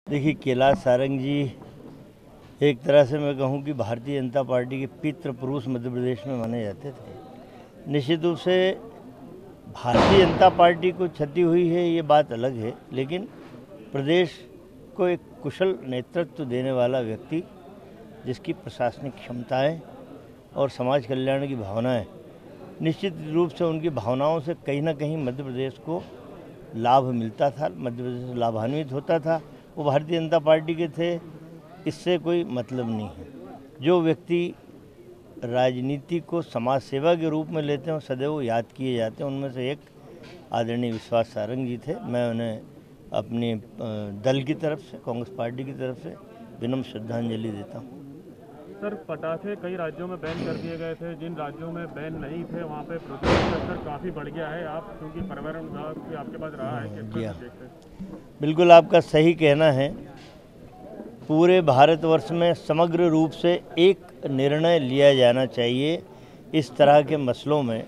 देखिए, कैलाश सारंग जी एक तरह से मैं कहूँ कि भारतीय जनता पार्टी के पितृ पुरुष मध्य प्रदेश में माने जाते थे। निश्चित रूप से भारतीय जनता पार्टी को क्षति हुई है ये बात अलग है, लेकिन प्रदेश को एक कुशल नेतृत्व देने वाला व्यक्ति, जिसकी प्रशासनिक क्षमताएं और समाज कल्याण की भावनाएं, निश्चित रूप से उनकी भावनाओं से कहीं ना कहीं मध्य प्रदेश को लाभ मिलता था, मध्य प्रदेश लाभान्वित होता था। वो भारतीय जनता पार्टी के थे, इससे कोई मतलब नहीं है। जो व्यक्ति राजनीति को समाज सेवा के रूप में लेते हैं, सदैव याद किए जाते हैं। उनमें से एक आदरणीय विश्वास सारंग जी थे। मैं उन्हें अपने दल की तरफ से, कांग्रेस पार्टी की तरफ से विनम्र श्रद्धांजलि देता हूँ। सर, पटाखे कई राज्यों में बैन कर दिए गए थे, जिन राज्यों में बैन नहीं थे वहाँ पे प्रदूषण का स्तर काफ़ी बढ़ गया है। आप क्योंकि पर्यावरण विभाग भी आपके पास रहा है, किस तरह से देखते हैं? बिल्कुल आपका सही कहना है। पूरे भारतवर्ष में समग्र रूप से एक निर्णय लिया जाना चाहिए। इस तरह के मसलों में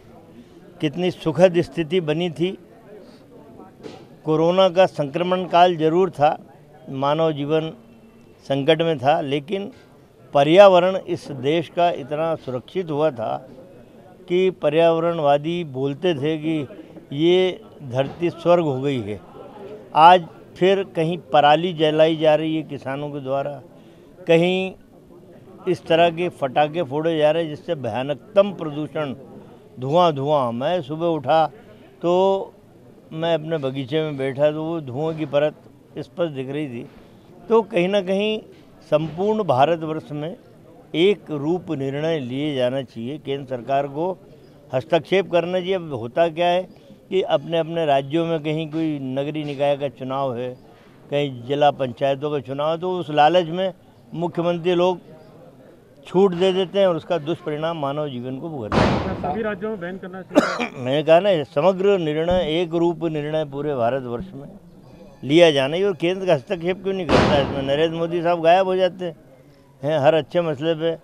कितनी सुखद स्थिति बनी थी। कोरोना का संक्रमण काल जरूर था, मानव जीवन संकट में था, लेकिन पर्यावरण इस देश का इतना सुरक्षित हुआ था कि पर्यावरणवादी बोलते थे कि ये धरती स्वर्ग हो गई है। आज फिर कहीं पराली जलाई जा रही है किसानों के द्वारा, कहीं इस तरह के फटाके फोड़े जा रहे हैं जिससे भयानकतम प्रदूषण, धुआं। मैं सुबह उठा तो मैं अपने बगीचे में बैठा तो वो धुआं की परत स्पष्ट दिख रही थी। तो कहीं ना कहीं संपूर्ण भारतवर्ष में एक रूप निर्णय लिए जाना चाहिए। केंद्र सरकार को हस्तक्षेप करना चाहिए। अब होता क्या है कि अपने अपने राज्यों में कहीं कोई नगरीय निकाय का चुनाव है, कहीं जिला पंचायतों का चुनाव है, तो उस लालच में मुख्यमंत्री लोग छूट दे देते हैं और उसका दुष्परिणाम मानव जीवन को भुगतना है। सभी राज्यों में बैन करना चाहिए। मैंने कहा ना, समग्र निर्णय, एक रूप निर्णय पूरे भारतवर्ष में लिया जाना है। और केंद्र का हस्तक्षेप क्यों नहीं करता है इसमें? नरेंद्र मोदी साहब गायब हो जाते हैं हर अच्छे मसले पे।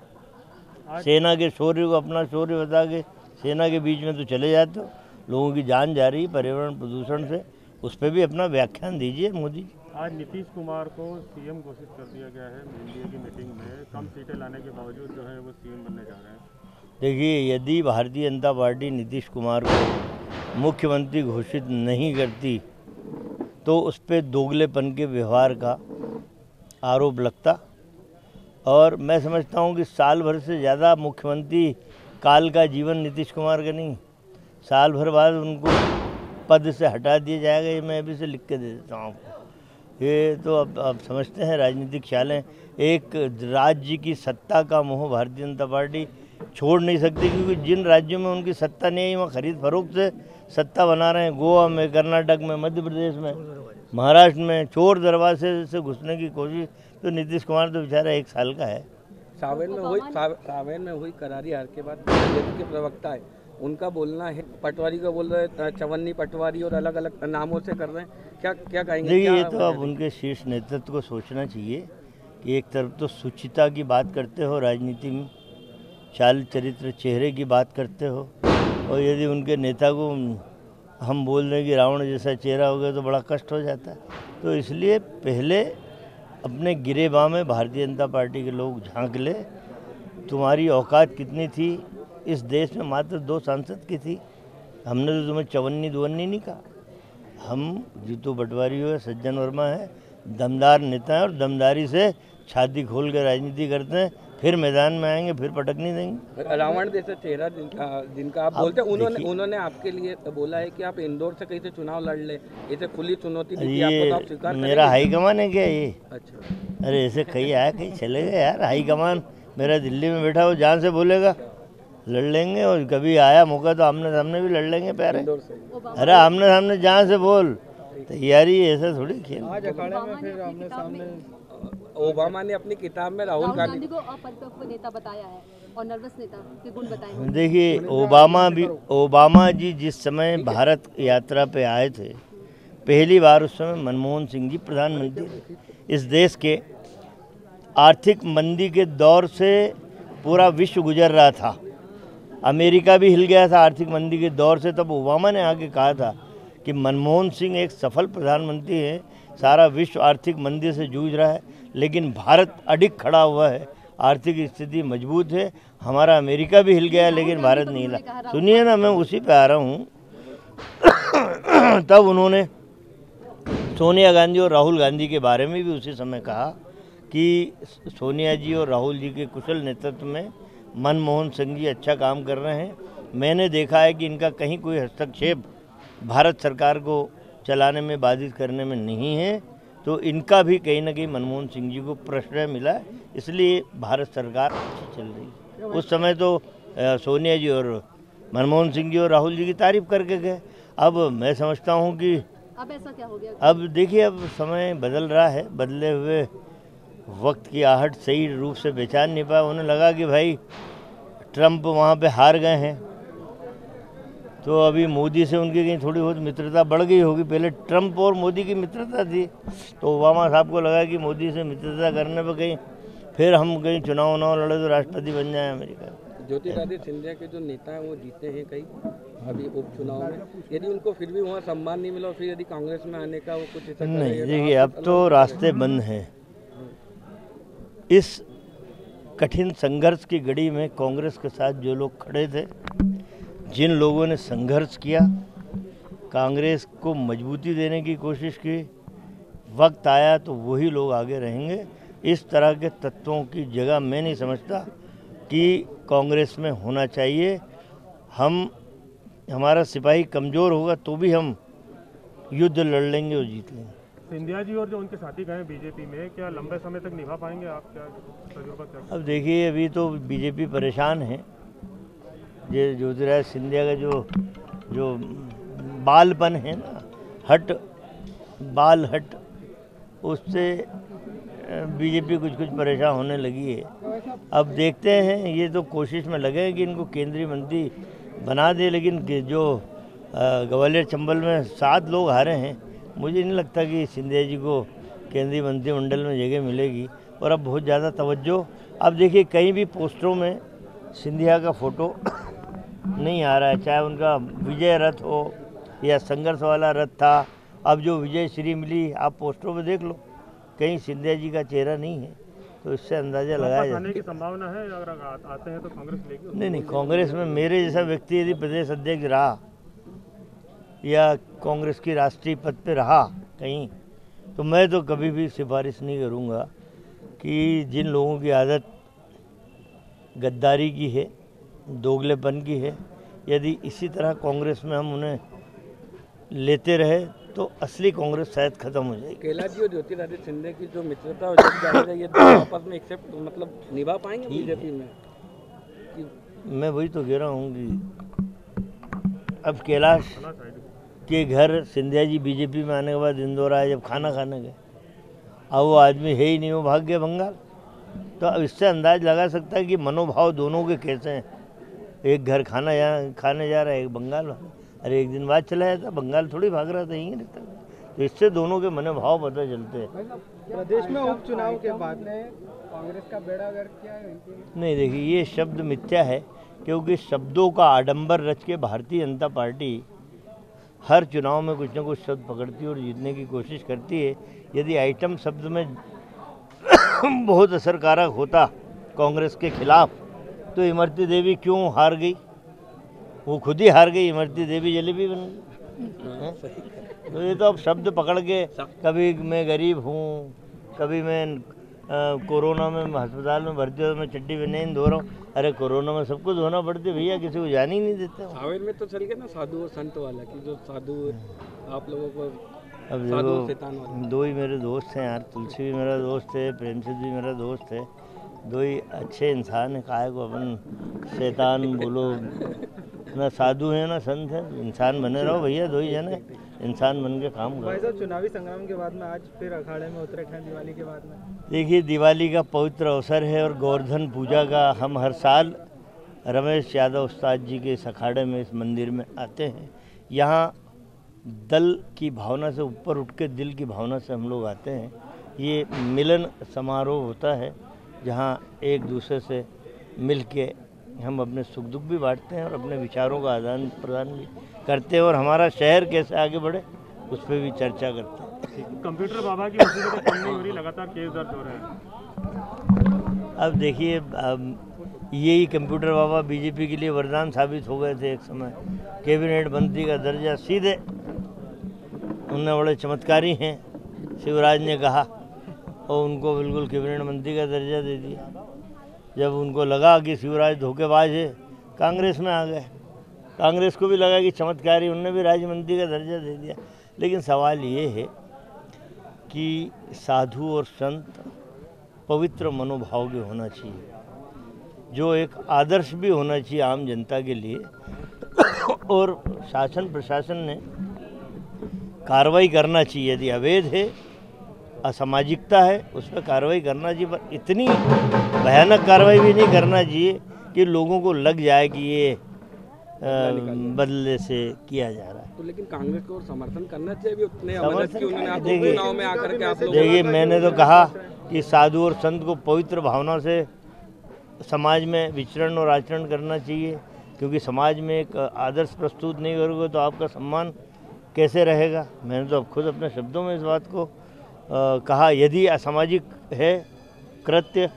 सेना के शौर्य को अपना शौर्य बता के सेना के बीच में तो चले जाते हो। लोगों की जान जा रही पर्यावरण प्रदूषण से, उस पर भी अपना व्याख्यान दीजिए मोदी जी। आज नीतीश कुमार को सीएम घोषित कर दिया गया है। एनडीए की मीटिंग में कम सीटें लाने के बावजूद जो है वो सीएम बनने जा रहे हैं। देखिए, यदि भारतीय जनता पार्टी नीतीश कुमार को मुख्यमंत्री घोषित नहीं करती तो उस पर दोगलेपन के व्यवहार का आरोप लगता। और मैं समझता हूँ कि साल भर से ज़्यादा मुख्यमंत्री काल का जीवन नीतीश कुमार का नहीं। साल भर बाद उनको पद से हटा दिया जाएगा, ये मैं अभी से लिख के दे देता हूँ आपको। ये तो अब समझते हैं राजनीतिक ख्याल हैं। एक राज्य की सत्ता का मोह भारतीय जनता पार्टी छोड़ नहीं सकती, क्योंकि जिन राज्यों में उनकी सत्ता नहीं है वहाँ खरीद फरोख्त से सत्ता बना रहे हैं। गोवा में, कर्नाटक में, मध्य प्रदेश में, महाराष्ट्र में चोर दरवाजे से घुसने की कोशिश। तो नीतीश कुमार तो बेचारा 1 साल का है। सावेन में हुई करारी हार के बाद बीजेपी के प्रवक्ता है, उनका बोलना है, पटवारी का बोल रहे हैं, चवन्नी पटवारी और अलग अलग नामों से कर रहे हैं। क्या कहेंगे? देखिए, ये तो अब उनके शीर्ष नेतृत्व को सोचना चाहिए कि एक तरफ तो शुचिता की बात करते हो, राजनीति में चाल चरित्र चेहरे की बात करते हो, और यदि उनके नेता को हम बोल दें कि रावण जैसा चेहरा हो गया तो बड़ा कष्ट हो जाता है। तो इसलिए पहले अपने गिरेबां में भारतीय जनता पार्टी के लोग झांक ले, तुम्हारी औकात कितनी थी। इस देश में मात्र 2 सांसद की थी। हमने तो तुम्हें चवन्नी दुवन्नी नहीं कहा। हम जीतू पटवारी हो, सज्जन वर्मा है, दमदार नेता हैं और दमदारी से छाती खोल कर राजनीति करते हैं। फिर मैदान में आएंगे, फिर पटक नहीं देंगे। रावण जैसा चेहरा जिनका आप बोलते हैं, उन्होंने आपके लिए बोला है कि आप इंदौर से कहीं से चुनाव लड़ ले, इसे खुली चुनौती दी आपको, तो आप स्वीकार करेंगे? मेरा हाईकमान है क्या ये? अच्छा, अरे ऐसे कहीं आया कहीं चले गए यार। हाईकमान मेरा दिल्ली में बैठा, वो जहाँ से बोलेगा लड़ लेंगे। और कभी आया मौका तो आमने सामने भी लड़ लेंगे प्यारे। अरे आमने सामने जहाँ से बोल, तैयारी ऐसा थोड़ी खेल। आज अखाड़े में फिर आमने सामने ओबामा ने अपनी किताब में राहुल गांधी को अपरिपक्व नेता बताया है और नर्वस नेता के गुण बताए। देखिए, ओबामा जी जिस समय भारत यात्रा पे आए थे, पहली बार उस समय मनमोहन सिंह जी प्रधानमंत्री थे। इस देश के आर्थिक मंदी के दौर से पूरा विश्व गुजर रहा था। अमेरिका भी हिल गया था आर्थिक मंदी के दौर से। तब ओबामा ने आके कहा था कि मनमोहन सिंह एक सफल प्रधानमंत्री हैं सारा विश्व आर्थिक मंदी से जूझ रहा है, लेकिन भारत अडिग खड़ा हुआ है, आर्थिक स्थिति मजबूत है। हमारा अमेरिका भी हिल गया लेकिन भारत नहीं हिला। सुनिए ना, मैं उसी पे आ रहा हूँ। तब उन्होंने सोनिया गांधी और राहुल गांधी के बारे में भी उसी समय कहा कि सोनिया जी और राहुल जी के कुशल नेतृत्व में मनमोहन सिंह जी अच्छा काम कर रहे हैं। मैंने देखा है कि इनका कहीं कोई हस्तक्षेप भारत सरकार को चलाने में, बाधित करने में नहीं है, तो इनका भी कहीं ना कहीं मनमोहन सिंह जी को प्रश्रय मिला है, इसलिए भारत सरकार अच्छी चल रही है। उस समय तो सोनिया जी और मनमोहन सिंह जी और राहुल जी की तारीफ करके गए। अब मैं समझता हूँ कि अब ऐसा क्या हो गया? अब देखिए, अब समय बदल रहा है, बदले हुए वक्त की आहट सही रूप से पहचान नहीं पाया। उन्हें लगा कि भाई ट्रंप वहाँ पे हार गए हैं, तो अभी मोदी से उनकी कहीं थोड़ी बहुत मित्रता बढ़ गई होगी। पहले ट्रंप और मोदी की मित्रता थी, तो ओबामा साहब को लगा कि मोदी से मित्रता करने पर कहीं फिर हम कहीं चुनाव लड़े तो राष्ट्रपति बन जाए अमेरिका। ज्योतिरादित्य सिंधिया के जो नेता हैं वो जीते हैं कई अभी उपचुनाव में, यदि उनको फिर भी वहाँ सम्मान नहीं मिला और फिर यदि कांग्रेस में आने का वो कुछ ऐसा नहीं, देखिए अब तो रास्ते बंद हैं। इस कठिन संघर्ष की घड़ी में कांग्रेस के साथ जो लोग खड़े थे, जिन लोगों ने संघर्ष किया, कांग्रेस को मजबूती देने की कोशिश की, वक्त आया तो वही लोग आगे रहेंगे। इस तरह के तत्वों की जगह मैं नहीं समझता कि कांग्रेस में होना चाहिए। हमारा सिपाही कमज़ोर होगा तो भी हम युद्ध लड़ लेंगे और जीत लेंगे। सिंधिया जी और जो उनके साथी गए बीजेपी में, क्या लंबे समय तक निभा पाएंगे? आप क्या तजुर्बा क्या? अब देखिए, अभी तो बीजेपी परेशान है। ये ज्योतिरादित्य सिंधिया का जो बालपन है ना, बाल हट, उससे बीजेपी कुछ परेशान होने लगी है। अब देखते हैं, ये तो कोशिश में लगे हैं कि इनको केंद्रीय मंत्री बना दे, लेकिन जो ग्वालियर चंबल में 7 लोग हारे हैं, मुझे नहीं लगता कि सिंधिया जी को केंद्रीय मंत्रिमंडल में जगह मिलेगी। और अब बहुत ज़्यादा तवज्जो, अब देखिए कहीं भी पोस्टरों में सिंधिया का फ़ोटो नहीं आ रहा है, चाहे उनका विजय रथ हो या संघर्ष वाला रथ था। अब जो विजय श्री मिली, आप पोस्टरों में देख लो, कहीं सिंधिया जी का चेहरा नहीं है, तो इससे अंदाज़ा लगाया जाए। आने की संभावना है, अगर आते हैं तो कांग्रेस लेगी? नहीं, कांग्रेस में मेरे जैसा व्यक्ति यदि प्रदेश अध्यक्ष रहा या कांग्रेस की राष्ट्रीय पद पे रहा कहीं, तो मैं तो कभी भी सिफारिश नहीं करूंगा कि जिन लोगों की आदत गद्दारी की है, दोगलेपन की है, यदि इसी तरह कांग्रेस में हम उन्हें लेते रहे तो असली कांग्रेस शायद खत्म हो जाएगी। कैलाश जी और ज्योतिरादित्य सिंधिया की जो मित्रता हो जाएगी, ये दोनों आपस में एक्सेप्ट मतलब निभा पाएंगे बीजेपी में? मैं वही तो कह रहा हूँ कि अब कैलाश के घर सिंधिया जी बीजेपी में आने के बाद इंदौर आए, जब खाना खाने गए, अब वो आदमी है ही नहीं, वो भाग गया बंगाल। तो अब इससे अंदाज लगा सकता है कि मनोभाव दोनों के कैसे हैं। एक घर खाने जा रहा है, एक बंगाल वाला, अरे एक दिन बाद चला जाता, बंगाल थोड़ी भाग रहा था, यहीं रहता। तो इससे दोनों के मनोभाव पता चलते हैं। प्रदेश में उपचुनाव के बाद कांग्रेस का बेड़ा गर्क क्या है? नहीं, देखिए, ये शब्द मिथ्या है, क्योंकि शब्दों का आडंबर रच के भारतीय जनता पार्टी हर चुनाव में कुछ न कुछ शब्द पकड़ती है और जीतने की कोशिश करती है। यदि आइटम शब्द में बहुत असरकारक होता कांग्रेस के खिलाफ, तो इमरती देवी क्यों हार गई? वो खुद ही हार गई, इमरती देवी जलेबी बन गई। तो ये तो अब शब्द पकड़ के, कभी मैं गरीब हूँ, कभी मैं कोरोना में अस्पताल में भर्ती हो, मैं चड्डी में नहीं धो रहा हूँ। अरे कोरोना में सबको धोना पड़ती भैया, किसी को जान ही नहीं देते। सावेर में तो चल गया ना साधु और संत वाला, कि जो साधु आप लोगों को, अब देखो, 2 ही मेरे दोस्त हैं यार, तुलसी भी मेरा दोस्त है, प्रेमचंद भी मेरा दोस्त है, 2 ही अच्छे इंसान हैं। काहे को अपन शैतान बोलो, ना साधु है ना संत है, इंसान बने रहो भैया, 2 ही जने इंसान बन के काम करो। भाई साहब, चुनावी संग्राम के बाद में आज फिर अखाड़े में उतरे हैं दिवाली के बाद में। देखिए, दिवाली का पवित्र अवसर है और गोवर्धन पूजा का। हम हर साल रमेश यादव उस्ताद जी के इस अखाड़े में, इस मंदिर में आते हैं। यहाँ दल की भावना से ऊपर उठ के दिल की भावना से हम लोग आते हैं। ये मिलन समारोह होता है, जहाँ एक दूसरे से मिल के हम अपने सुख दुख भी बांटते हैं और अपने विचारों का आदान प्रदान भी करते हैं। और हमारा शहर कैसे आगे बढ़े, उस पर भी चर्चा करते हैं। कंप्यूटर बाबा की मुसीबतें कम नहीं हो रही, लगातार केस दर्ज हो रहे हैं। अब देखिए, यही कंप्यूटर बाबा बीजेपी के लिए वरदान साबित हो गए थे एक समय। कैबिनेट मंत्री का दर्जा सीधे उन्हें, बड़े चमत्कारी हैं शिवराज ने कहा, और उनको बिल्कुल कैबिनेट मंत्री का दर्जा दे दिया। जब उनको लगा कि शिवराज धोखेबाज है, कांग्रेस में आ गए। कांग्रेस को भी लगा कि चमत्कारी, उनने भी राज्य मंत्री का दर्जा दे दिया। लेकिन सवाल ये है कि साधु और संत पवित्र मनोभाव के होना चाहिए, जो एक आदर्श भी होना चाहिए आम जनता के लिए। और शासन प्रशासन ने कार्रवाई करना चाहिए, यदि अवैध है, असामाजिकता है, उस पर कार्रवाई करना चाहिए। पर इतनी भयानक कार्रवाई भी नहीं करना चाहिए कि लोगों को लग जाए कि ये बदले से किया जा रहा है। तो लेकिन कांग्रेस को समर्थन करना चाहिए भी उतने अमरत की उन्होंने आपको चुनाव में आकर के आप लोग। देखिए, मैंने तो कहा कि साधु और संत को पवित्र भावना से समाज में विचरण और आचरण करना चाहिए, क्योंकि समाज में एक आदर्श प्रस्तुत नहीं करोगे तो आपका सम्मान कैसे रहेगा। मैंने तो अब खुद अपने शब्दों में इस बात को कहा, यदि असामाजिक है कृत्य,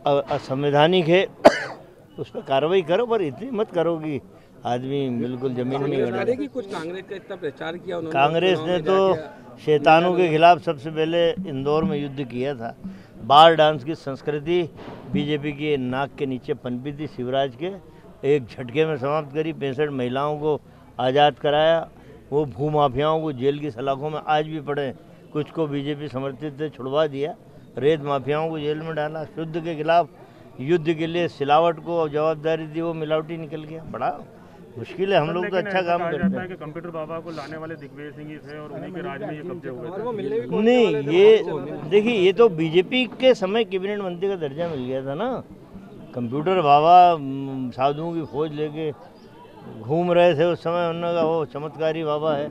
असंवैधानिक है, उस पर कार्रवाई करो, पर इतनी मत करो कि आदमी बिल्कुल जमीन में कि कुछ कांग्रेस का इतना प्रचार किया उन्होंने। कांग्रेस ने तो शैतानों के खिलाफ सबसे पहले इंदौर में युद्ध किया था। बार डांस की संस्कृति बीजेपी के नाक के नीचे पनपी थी, शिवराज के एक झटके में समाप्त करी। 65 महिलाओं को आज़ाद कराया। वो भूमाफियाओं को जेल की सलाखों में आज भी पड़े, कुछ को बीजेपी समर्थित थे, छुड़वा दिया। रेत माफियाओं को जेल में डाला। शुद्ध के खिलाफ युद्ध के लिए सिलावट को जवाबदारी दी, वो मिलावटी निकल गया। बड़ा मुश्किल है, हम लोग तो अच्छा काम करते हैं। कि कंप्यूटर बाबा को लाने वाले दिग्विजय सिंह ही थे और उन्हीं के राज में ये कब्जे हो गए थे। नहीं, ये देखिए, ये तो बीजेपी के समय कैबिनेट मंत्री का दर्जा मिल गया था ना। कंप्यूटर बाबा साधुओं की फौज लेके घूम रहे थे उस समय, उन्होंने कहा वो चमत्कारी बाबा है,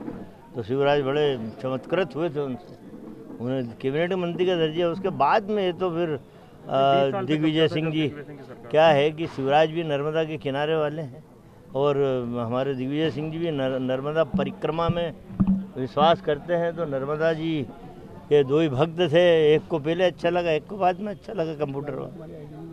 तो शिवराज बड़े चमत्कृत हुए थे उनसे, उन्हें कैबिनेट मंत्री का दर्जा। उसके बाद में तो फिर दिग्विजय सिंह जी, क्या है कि शिवराज भी नर्मदा के किनारे वाले हैं, और हमारे दिग्विजय सिंह जी भी नर्मदा परिक्रमा में विश्वास करते हैं। तो नर्मदा जी के दो ही भक्त थे, एक को पहले अच्छा लगा, एक को बाद में अच्छा लगा कंप्यूटर।